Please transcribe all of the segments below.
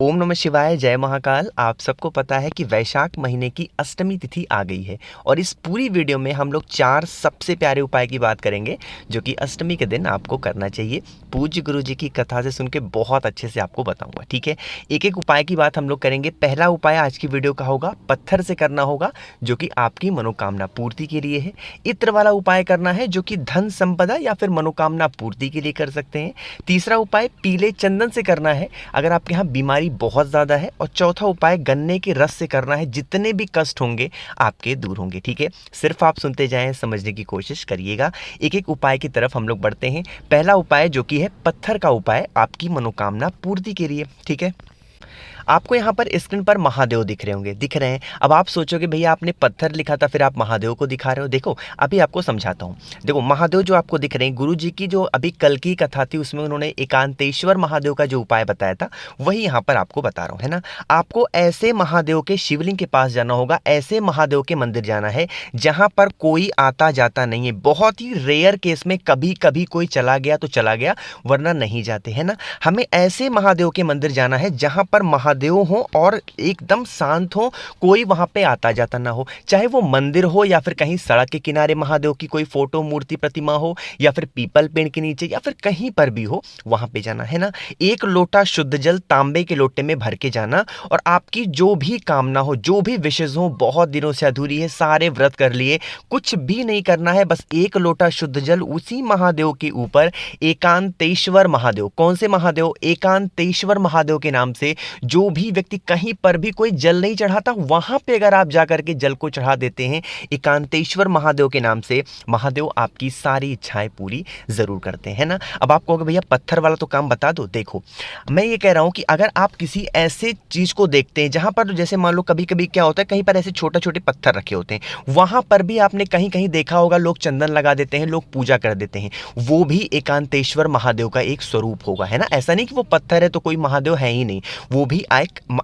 ओम नमः शिवाय, जय महाकाल। आप सबको पता है कि वैशाख महीने की अष्टमी तिथि आ गई है और इस पूरी वीडियो में हम लोग 4 सबसे प्यारे उपाय की बात करेंगे जो कि अष्टमी के दिन आपको करना चाहिए। पूज्य गुरु जी की कथा से सुन के बहुत अच्छे से आपको बताऊंगा, ठीक है। एक एक उपाय की बात हम लोग करेंगे। पहला उपाय आज की वीडियो का होगा, पत्थर से करना होगा जो कि आपकी मनोकामना पूर्ति के लिए है। इत्र वाला उपाय करना है जो कि धन संपदा या फिर मनोकामना पूर्ति के लिए कर सकते हैं। तीसरा उपाय पीले चंदन से करना है अगर आपके यहाँ बीमारी बहुत ज़्यादा है। और चौथा उपाय गन्ने के रस से करना है, जितने भी कष्ट होंगे आपके दूर होंगे, ठीक है। सिर्फ आप सुनते जाएं, समझने की कोशिश करिएगा। एक एक उपाय की तरफ हम लोग बढ़ते हैं। पहला उपाय जो कि है पत्थर का उपाय आपकी मनोकामना पूर्ति के लिए, ठीक है। आपको यहाँ पर स्क्रीन पर महादेव दिख रहे होंगे, दिख रहे हैं। अब आप सोचोगे भैया आपने पत्थर लिखा था, फिर आप महादेव को दिखा रहे हो। देखो अभी आपको समझाता हूँ। देखो महादेव जो आपको दिख रहे हैं, गुरु जी की जो अभी कल की कथा थी उसमें उन्होंने एकांतेश्वर महादेव का जो उपाय बताया था वही यहाँ पर आपको बता रहा हूँ, है ना। आपको ऐसे महादेव के शिवलिंग के पास जाना होगा, ऐसे महादेव के मंदिर जाना है जहाँ पर कोई आता जाता नहीं है। बहुत ही रेयर केस में कभी कभी कोई चला गया तो चला गया, वरना नहीं जाते, है ना। हमें ऐसे महादेव के मंदिर जाना है जहाँ पर महादेव हो और एकदम शांत हो, कोई वहां पे आता जाता ना हो। चाहे वो मंदिर हो या फिर कहीं सड़क के किनारे महादेव की कोई फोटो मूर्ति प्रतिमा हो या फिर पीपल पेड़ के नीचे या फिर कहीं पर भी हो, वहां पे जाना, है ना। एक लोटा शुद्ध जल तांबे के लोटे में भर के जाना और आपकी जो भी कामना हो, जो भी विशेष हो, बहुत दिनों से अधूरी है, सारे व्रत कर लिए, कुछ भी नहीं करना है, बस एक लोटा शुद्ध जल उसी महादेव के ऊपर एकांतेश्वर महादेव, कौन से महादेव, एकांतेश्वर महादेव के नाम से जो भी व्यक्ति कहीं पर भी कोई जल नहीं चढ़ाता, वहां पे अगर आप जाकर के जल को चढ़ा देते हैं एकांतेश्वर महादेव के नाम से, महादेव आपकी सारी इच्छाएं पूरी जरूर करते हैं, ना। अब आप कहोगे भैया पत्थर वाला तो काम बता दो। देखो मैं ये कह रहा हूं कि अगर आप किसी ऐसे चीज को देखते हैं जहां पर, जैसे मान लो कभी कभी क्या होता है, कहीं पर ऐसे छोटे छोटे पत्थर रखे होते हैं, वहां पर भी आपने कहीं कहीं देखा होगा लोग चंदन लगा देते हैं, लोग पूजा कर देते हैं। वो भी एकांतेश्वर महादेव का एक स्वरूप होगा, है ना। ऐसा नहीं कि वो पत्थर है तो कोई महादेव है ही नहीं, वो भी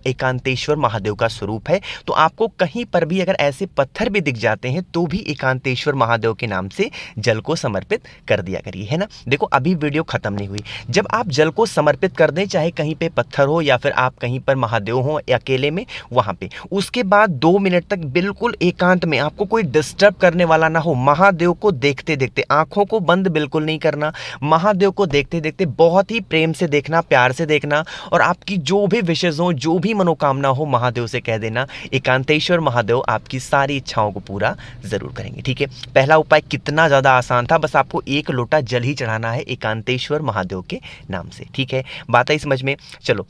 एकांतेश्वर महादेव का स्वरूप है। तो आपको कहीं पर भी अगर ऐसे पत्थर भी दिख जाते हैं तो भी एकांतेश्वर महादेव के नाम से जल को समर्पित कर दिया करिए, है ना। देखो अभी वीडियो खत्म नहीं हुई। जब आप जल को समर्पित कर दें, चाहे कहीं पे पत्थर हो या फिर आप कहीं पर महादेव हो अकेले में, वहां पे उसके बाद 2 मिनट तक बिल्कुल एकांत में, आपको कोई डिस्टर्ब करने वाला ना हो, महादेव को देखते देखते, आंखों को बंद बिल्कुल नहीं करना, महादेव को देखते देखते बहुत ही प्रेम से देखना, प्यार से देखना और आपकी जो भी विशेष हो, जो भी मनोकामना हो, महादेव से कह देना। एकांतेश्वर महादेव आपकी सारी इच्छाओं को पूरा जरूर करेंगे, ठीक है। पहला उपाय कितना ज्यादा आसान था, बस आपको एक लोटा जल ही चढ़ाना है एकांतेश्वर महादेव के नाम से, ठीक है। बात आई समझ में। चलो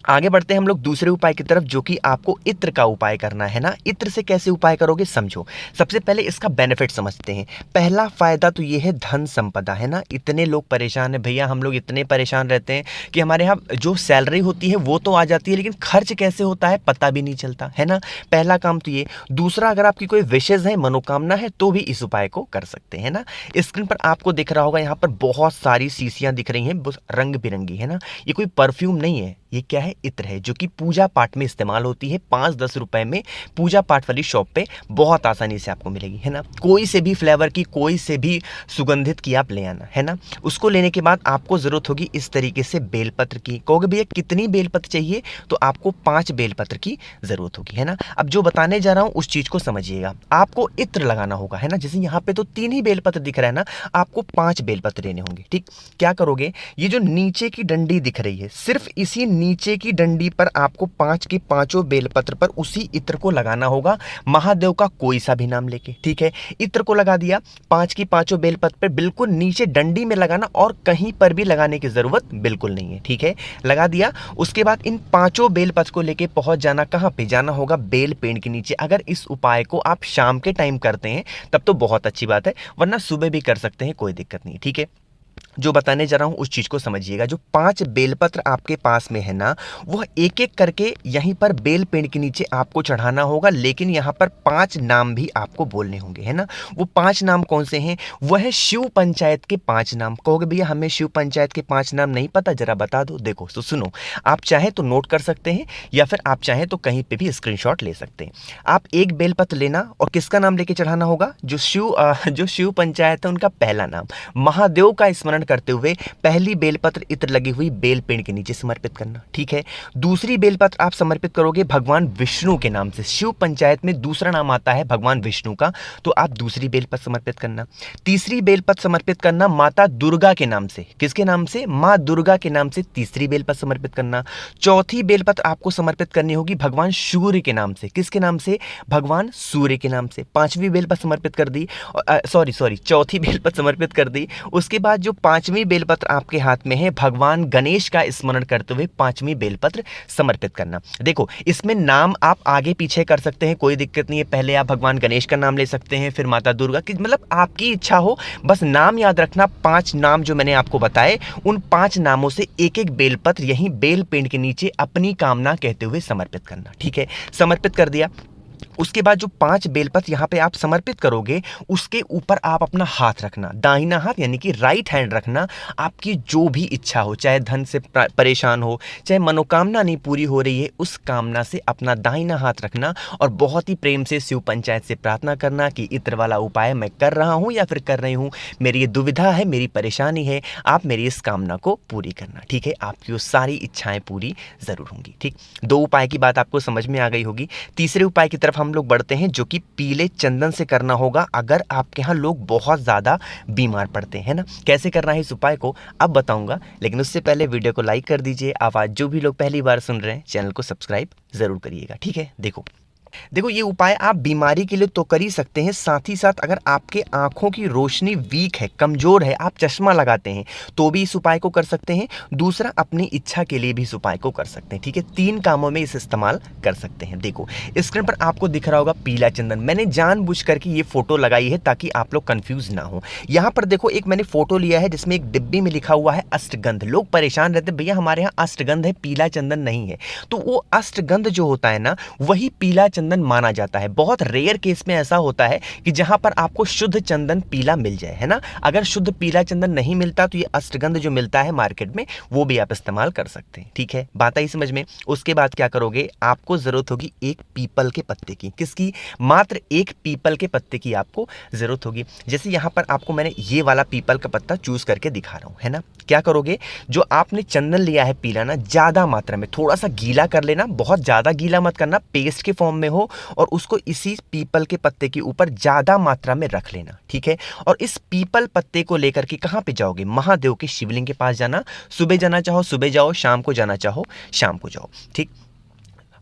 आगे बढ़ते हैं हम लोग दूसरे उपाय की तरफ, जो कि आपको इत्र का उपाय करना है, ना। इत्र से कैसे उपाय करोगे समझो। सबसे पहले इसका बेनिफिट समझते हैं। पहला फायदा तो ये है धन संपदा, है ना। इतने लोग परेशान है भैया, हम लोग इतने परेशान रहते हैं कि हमारे यहाँ जो सैलरी होती है वो तो आ जाती है, लेकिन खर्च कैसे होता है पता भी नहीं चलता, है ना। पहला काम तो ये। दूसरा, अगर आपकी कोई विशेष है, मनोकामना है, तो भी इस उपाय को कर सकते हैं, ना। स्क्रीन पर आपको दिख रहा होगा, यहाँ पर बहुत सारी शीशियां दिख रही हैं, रंग बिरंगी, है ना। ये कोई परफ्यूम नहीं है, ये क्या है, इत्र है, जो कि पूजा पाठ में इस्तेमाल होती है। 5-10 रुपए में पूजा पाठ वाली शॉप पे बहुत आसानी से आपको मिलेगी, है ना। कोई से भी फ्लेवर की, कोई से भी सुगंधित की आप ले आना, है ना। उसको लेने के बाद आपको जरूरत होगी इस तरीके से बेलपत्र की। कहोगे भैया कितनी बेलपत्र चाहिए, तो आपको 5 बेलपत्र की जरूरत होगी, है ना। अब जो बताने जा रहा हूं उस चीज को समझिएगा। आपको इत्र लगाना होगा, है ना। जैसे यहाँ पे तो 3 ही बेलपत्र दिख रहा है ना, आपको 5 बेलपत्र लेने होंगे, ठीक। क्या करोगे, ये जो नीचे की डंडी दिख रही है, सिर्फ इसी नीचे की डंडी पर आपको 5 के 5 बेलपत्र पर उसी इत्र को लगाना होगा, महादेव का कोई सा भी नाम लेके, ठीक है। इत्र को लगा दिया 5 की 5 बेलपत्र पर, बिल्कुल नीचे डंडी में लगाना और कहीं पर भी लगाने की जरूरत बिल्कुल नहीं है, ठीक है। लगा दिया, उसके बाद इन 5 बेलपत्र को लेके पहुंच जाना, कहां पे जाना होगा, बेल पेड़ के नीचे। अगर इस उपाय को आप शाम के टाइम करते हैं तब तो बहुत अच्छी बात है, वरना सुबह भी कर सकते हैं, कोई दिक्कत नहीं, ठीक है। जो बताने जा रहा हूं उस चीज को समझिएगा। जो 5 बेलपत्र आपके पास में है ना, वह एक एक करके यहीं पर बेल पेड़ के नीचे आपको चढ़ाना होगा, लेकिन यहां पर 5 नाम भी आपको बोलने होंगे, है ना। वो 5 नाम कौन से हैं, वह है शिव पंचायत के 5 नाम। कहोगे भैया हमें शिव पंचायत के 5 नाम नहीं पता, जरा बता दो। देखो तो सुनो, आप चाहे तो नोट कर सकते हैं या फिर आप चाहे तो कहीं पे भी स्क्रीनशॉट ले सकते हैं। आप एक बेलपत्र लेना और किसका नाम लेके चढ़ाना होगा, जो शिव पंचायत है उनका पहला नाम, महादेव का स्मरण स्मरण करते हुए पहली बेलपत्र इत्र लगी हुई बेल पेड़ के नीचे समर्पित करना, ठीक है। दूसरी बेलपत्र आप समर्पित करोगे भगवान विष्णु के नाम से। शिव पंचायत में दूसरा नाम आता है भगवान विष्णु का, तो आप दूसरी बेलपत्र समर्पित करना। तीसरी बेलपत्र समर्पित करना माता दुर्गा के नाम से। किसके नाम से? माँ दुर्गा के नाम से तीसरी बेलपत्र समर्पित करना। चौथी बेलपत्र आपको समर्पित करनी होगी भगवान सूर्य के नाम से। किसके नाम से? भगवान सूर्य के नाम से। पांचवी बेलपत्र समर्पित कर दी, चौथी बेलपत्र समर्पित कर दी। उसके बाद जो पांचवी बेलपत्र आपके हाथ में है, भगवान गणेश का स्मरण करते हुए पांचवी बेलपत्र समर्पित करना। देखो, इसमें नाम आप आगे पीछे कर सकते हैं, कोई दिक्कत नहीं है। पहले आप भगवान गणेश का नाम ले सकते हैं, फिर माता दुर्गा की, मतलब आपकी इच्छा हो, बस नाम याद रखना। 5 नाम जो मैंने आपको बताए, उन 5 नामों से एक एक बेलपत्र यहीं बेल पेड़ के नीचे अपनी कामना कहते हुए समर्पित करना, ठीक है। समर्पित कर दिया। उसके बाद जो 5 बेलपत्र यहाँ पे आप समर्पित करोगे, उसके ऊपर आप अपना हाथ रखना, दाहिना हाथ यानी कि राइट हैंड रखना। आपकी जो भी इच्छा हो, चाहे धन से परेशान हो, चाहे मनोकामना नहीं पूरी हो रही है, उस कामना से अपना दाहिना हाथ रखना और बहुत ही प्रेम से शिव पंचायत से प्रार्थना करना कि इत्र वाला उपाय मैं कर रहा हूँ या फिर कर रही हूँ, मेरी ये दुविधा है, मेरी परेशानी है, आप मेरी इस कामना को पूरी करना, ठीक है। आपकी वो सारी इच्छाएं पूरी जरूर होंगी, ठीक। 2 उपाय की बात आपको समझ में आ गई होगी। तीसरे उपाय की तरफ हम लोग बढ़ते हैं, जो कि पीले चंदन से करना होगा अगर आपके यहाँ लोग बहुत ज़्यादा बीमार पड़ते हैं ना। कैसे करना है इस उपाय को अब बताऊंगा, लेकिन उससे पहले वीडियो को लाइक कर दीजिए। आवाज़ जो भी लोग पहली बार सुन रहे हैं, चैनल को सब्सक्राइब ज़रूर करिएगा, ठीक है। देखो ये उपाय आप बीमारी के लिए तो कर ही सकते हैं, साथ ही साथ अगर आपके आंखों की रोशनी वीक है, कमजोर है, आप चश्मा लगाते हैं तो भी इस उपाय को कर सकते हैं। दूसरा, अपनी इच्छा के लिए भी इस उपाय को कर सकते हैं, ठीक है। 3 कामों में इस इस्तेमाल कर सकते हैं। देखो स्क्रीन पर आपको दिख रहा होगा पीला चंदन। मैंने जानबूझ करके ये फोटो लगाई है ताकि आप लोग कंफ्यूज ना हो। यहाँ पर देखो एक मैंने फोटो लिया है जिसमें एक डिब्बी में लिखा हुआ है अष्टगंध। लोग परेशान रहते हैं, भैया हमारे यहाँ अष्टगंध है, पीला चंदन नहीं है। तो वो अष्टगंध जो होता है ना, वही पीला चंदन माना जाता है। बहुत रेयर केस में ऐसा होता है कि जहां पर आपको शुद्ध चंदन पीला मिल जाए, है ना। अगर शुद्ध पीला चंदन नहीं मिलता तो ये अष्टगंध जो मिलता है मार्केट में, वो भी आप इस्तेमाल कर सकते हैं, ठीक है। बात आई समझ में। उसके बाद क्या करोगे, आपको जरूरत होगी एक पीपल के पत्ते की। किसकी? मात्र एक पीपल के पत्ते की आपको जरूरत होगी। जैसे यहां पर आपको मैंने ये वाला पीपल का पत्ता चूज करके दिखा रहा हूं, है ना। क्या करोगे, जो आपने चंदन लिया है पीला ना, ज्यादा मात्रा में थोड़ा सा गीला कर लेना, बहुत ज्यादा गीला मत करना, पेस्ट के फॉर्म में हो, और उसको इसी पीपल के पत्ते के ऊपर ज्यादा मात्रा में रख लेना, ठीक है। और इस पीपल पत्ते को लेकर के कहां पे जाओगे? महादेव के शिवलिंग के पास जाना। सुबह जाना चाहो सुबह जाओ, शाम को जाना चाहो शाम को जाओ, ठीक।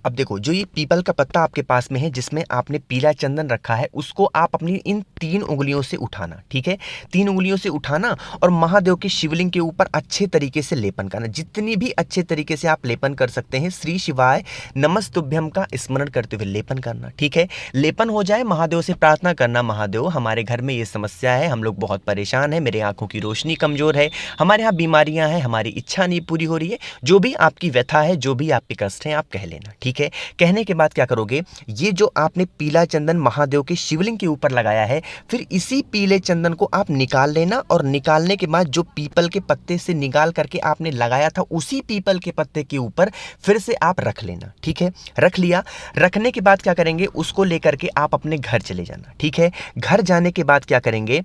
अब देखो, जो ये पीपल का पत्ता आपके पास में है जिसमें आपने पीला चंदन रखा है, उसको आप अपनी इन 3 उंगलियों से उठाना, ठीक है। 3 उंगलियों से उठाना और महादेव के शिवलिंग के ऊपर अच्छे तरीके से लेपन करना। जितनी भी अच्छे तरीके से आप लेपन कर सकते हैं, श्री शिवाय नमस्तुभ्यम का स्मरण करते हुए लेपन करना, ठीक है। लेपन हो जाए, महादेव से प्रार्थना करना, महादेव हमारे घर में ये समस्या है, हम लोग बहुत परेशान हैं, मेरे आंखों की रोशनी कमजोर है, हमारे यहाँ बीमारियां हैं, हमारी इच्छा नहीं पूरी हो रही है, जो भी आपकी व्यथा है, जो भी आपके कष्ट हैं, आप कह लेना, ठीक है। कहने के बाद क्या करोगे, ये जो आपने पीला चंदन महादेव के शिवलिंग के ऊपर लगाया है, फिर इसी पीले चंदन को आप निकाल लेना, और निकालने के बाद जो पीपल के पत्ते से निकाल करके आपने लगाया था, उसी पीपल के पत्ते के ऊपर फिर से आप रख लेना, ठीक है। रख लिया। रखने के बाद क्या करेंगे, उसको लेकर के आप अपने घर चले जाना, ठीक है। घर जाने के बाद क्या करेंगे,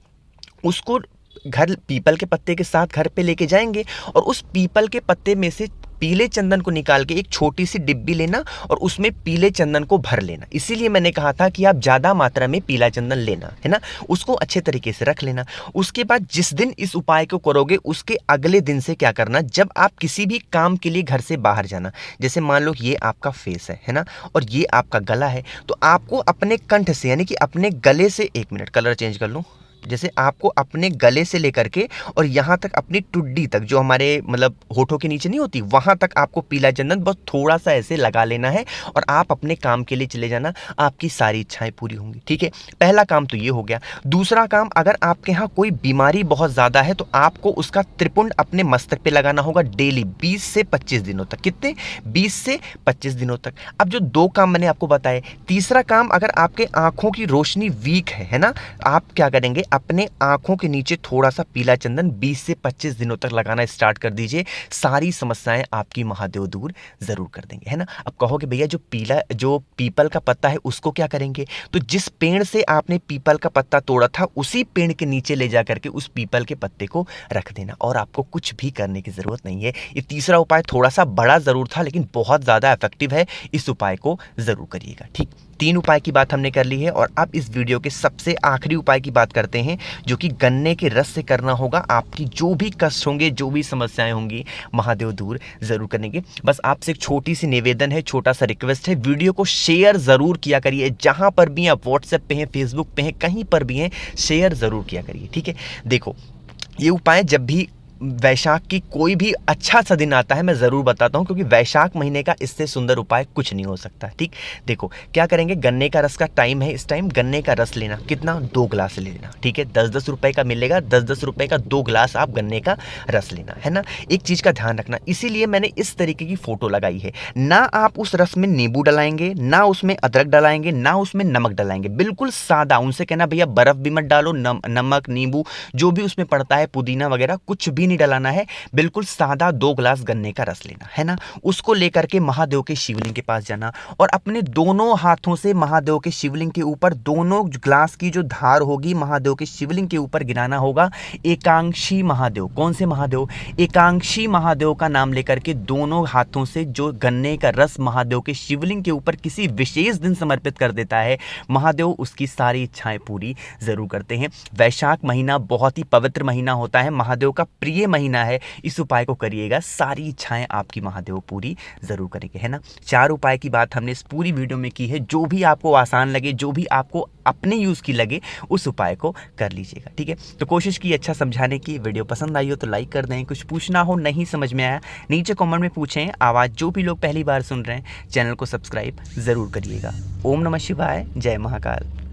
उसको घर पीपल के पत्ते के साथ घर पे लेके जाएंगे, और उस पीपल के पत्ते में से पीले चंदन को निकाल के एक छोटी सी डिब्बी लेना और उसमें पीले चंदन को भर लेना। इसीलिए मैंने कहा था कि आप ज्यादा मात्रा में पीला चंदन लेना, है ना। उसको अच्छे तरीके से रख लेना। उसके बाद जिस दिन इस उपाय को करोगे, उसके अगले दिन से क्या करना, जब आप किसी भी काम के लिए घर से बाहर जाना, जैसे मान लो ये आपका फेस है ना, और ये आपका गला है, तो आपको अपने कंठ से यानी कि अपने गले से, 1 मिनट कलर चेंज कर लूं, जैसे आपको अपने गले से लेकर के और यहाँ तक अपनी टुड्डी तक, जो हमारे मतलब होठों के नीचे नहीं होती, वहाँ तक आपको पीला चंदन बस थोड़ा सा ऐसे लगा लेना है, और आप अपने काम के लिए चले जाना। आपकी सारी इच्छाएं पूरी होंगी, ठीक है। पहला काम तो ये हो गया। दूसरा काम, अगर आपके यहाँ कोई बीमारी बहुत ज़्यादा है तो आपको उसका त्रिपुंड अपने मस्तक पे लगाना होगा डेली 20 से 25 दिनों तक। कितने? 20 से 25 दिनों तक। अब जो 2 काम मैंने आपको बताए, तीसरा काम, अगर आपके आंखों की रोशनी वीक है ना, आप क्या करेंगे, अपने आंखों के नीचे थोड़ा सा पीला चंदन 20 से 25 दिनों तक लगाना स्टार्ट कर दीजिए। सारी समस्याएं आपकी महादेव दूर जरूर कर देंगे, है ना। अब कहोगे भैया जो पीपल का पत्ता है उसको क्या करेंगे? तो जिस पेड़ से आपने पीपल का पत्ता तोड़ा था उसी पेड़ के नीचे ले जा करके उस पीपल के पत्ते को रख देना, और आपको कुछ भी करने की जरूरत नहीं है। ये तीसरा उपाय थोड़ा सा बड़ा जरूर था लेकिन बहुत ज्यादा इफेक्टिव है, इस उपाय को जरूर करिएगा। ठीक, 3 उपाय की बात हमने कर ली है, और अब इस वीडियो के सबसे आखिरी उपाय की बात करते हैं, जो कि गन्ने के रस से करना होगा। आपकी जो भी कष्ट होंगे, जो भी समस्याएं होंगी, महादेव दूर जरूर करेंगे। बस आपसे एक छोटी सी निवेदन है, छोटा सा रिक्वेस्ट है, वीडियो को शेयर जरूर किया करिए। जहां पर भी आप व्हाट्सएप पे हैं, फेसबुक पे हैं, कहीं पर भी हैं, शेयर जरूर किया करिए। ठीक है, देखो ये उपाय जब भी वैशाख की कोई भी अच्छा सा दिन आता है मैं ज़रूर बताता हूँ, क्योंकि वैशाख महीने का इससे सुंदर उपाय कुछ नहीं हो सकता। ठीक, देखो क्या करेंगे, गन्ने का रस का टाइम है, इस टाइम गन्ने का रस लेना, कितना 2 गिलास ले लेना। ठीक है, 10-10 रुपए का मिलेगा, 10-10 रुपए का 2 गिलास आप गन्ने का रस लेना, है ना। एक चीज़ का ध्यान रखना, इसीलिए मैंने इस तरीके की फ़ोटो लगाई है। ना आप उस रस में नींबू डलाएंगे, ना उसमें अदरक डलाएंगे, ना उसमें नमक डलाएंगे, बिल्कुल सादा। उनसे कहना भैया बर्फ़ भी मत डालो, नमक नींबू जो भी उसमें पड़ता है, पुदीना वगैरह कुछ भी नहीं डलाना है, बिल्कुल सादा 2 गिलास गन्ने का रस लेना, है ना। उसको लेकर के महादेव के शिवलिंग के पास जाना, और अपने दोनों हाथों से महादेव के शिवलिंग के ऊपर दोनों ग्लास की जो धार होगी महादेव के शिवलिंग के ऊपर गिराना होगा एकांशी महादेव। कौन से महादेव? एकांशी महादेव का नाम लेकर के दोनों हाथों से जो गन्ने का रस महादेव के शिवलिंग के ऊपर किसी विशेष दिन समर्पित कर देता है, महादेव उसकी सारी इच्छाएं पूरी जरूर करते हैं। वैशाख महीना बहुत ही पवित्र महीना होता है, महादेव का प्रिय महीना है। इस उपाय को करिएगा, सारी इच्छाएं आपकी महादेव पूरी जरूर करेंगे, है ना। 4 उपाय की बात हमने इस पूरी वीडियो में की है। जो भी आपको आसान लगे, जो भी आपको अपने यूज की लगे, उस उपाय को कर लीजिएगा। ठीक है, तो कोशिश की अच्छा समझाने की। वीडियो पसंद आई हो तो लाइक कर दें, कुछ पूछना हो, नहीं समझ में आया, नीचे कमेंट में पूछें। आवाज जो भी लोग पहली बार सुन रहे हैं, चैनल को सब्सक्राइब जरूर करिएगा। ओम नमः शिवाय, जय महाकाल।